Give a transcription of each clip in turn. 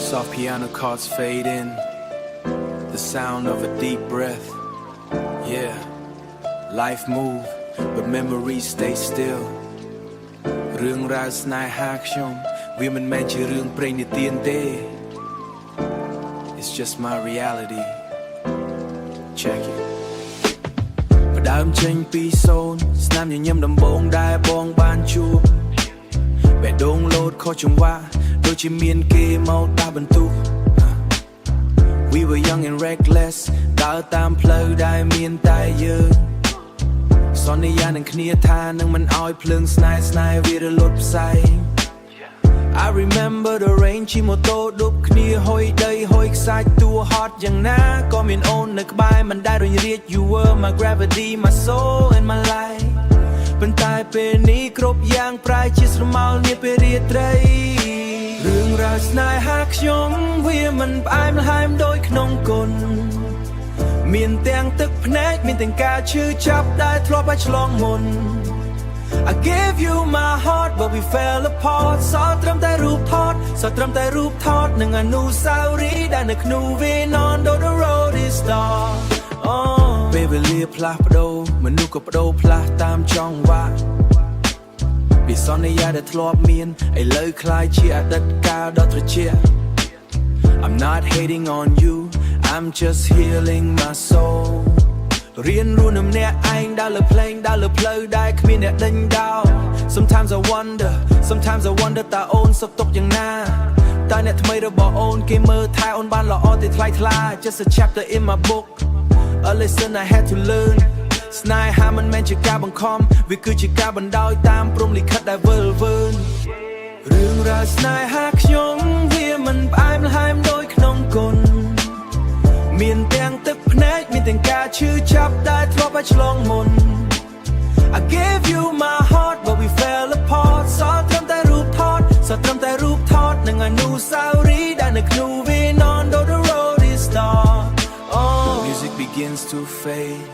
Soft piano chords fade in, the sound of a deep breath. Yeah, life move, but memories stay still. រឿងរ៉ាវស្នេហាខ្ញុំវាមិនមែនជារឿងព្រេងនិទានទេ It's just my reality. Check it. ផ្ដើមចេញពីសូន្យស្នាមញញឹមដំបូងដែលបងបានជួបបេះដូងលោតខុសចង្វាក់ដូចជាមានគេមកដាក់បន្ទុក We were young and reckless ដើរតាមផ្លូវដែលមានតែយើងសន្យានឹងគ្នាថានឹងមិនអោយភ្លើងស្នេហ៍វារលត់ផ្សែង I remember the rain ជិះម៉ូតូដប់គ្នាហុយដីហុយខ្សាច់តួហត់យ៉ាងណាក៏មានអូននៅក្បែរមិនដែលរញរាជ You were my gravity my soul and my life ប៉ុន្តែពេលនេះគ្រប់យ៉ាងប្រែជាស្រមោលនាពេលរាត្រីរឿងរ៉ាវស្នេហាខ្ញុំវាមិនផ្អែមល្ហែមដូចក្នុងគុណមានទាំងទឹកភ្នែកមានទាំងការឈឺចាប់ដែលធ្លាប់ឲ្យឆ្លងមុន I gave you my heart but we fell apart សល់ត្រឹមតែរូបថតនឹងអនុស្សាវរីយ៍ដែលនៅក្នុងវានន though the road is dark ពេលវេលាផ្លាស់ប្ដូរមនុស្សក៏ប្ដូរផ្លាស់តាមចង្វាក់ពីសន្យាដែលធ្លាប់មានឥឡូវคล้ายជាអតីតកាលដ៏ត្រជាក់ I'm not hating on you I'm just healing my soul រៀនរស់នៅម្នាក់ឯងដើរលើភ្លេងដើរលើផ្លូវដែលគ្មានអ្នកដេញដោល Sometimes I wonder តើអូនសុខទុក្ខយ៉ាងណាតើអ្នកថ្មីរបស់អូនគេមើលថែអូនបានល្អទេថ្លៃថ្លា Just a chapter in my book A lesson I had to learn ស្នេហាមិនមែនជាការបង្ខំវាគឺជាការបណ្ដោយតាមព្រំលិខិតដែលវិលវើនរឿងរ៉ាវស្នេហាខ្ញុំវាមិនផ្អែមល្ហែមដូចក្នុងគុណមានទាំងទឹកភ្នែកមានទាំងការឈឺចាប់ដែលធ្លាប់ឲ្យឆ្លងមុន I gave you my heart but we fell apart សល់ត្រឹមតែរូបថតនឹងអនុស្សាវរីយ៍ដែលនៅក្នុងវានន though the road is dark Music begins to fade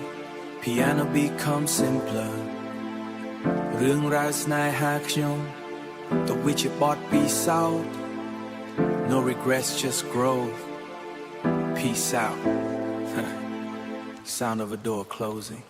Piano becomes simpler រឿងរ៉ាវស្នេហាខ្ញុំទៅវាជាបទពិសោធន៍ No regrets just growth Peace out Sound of a door closing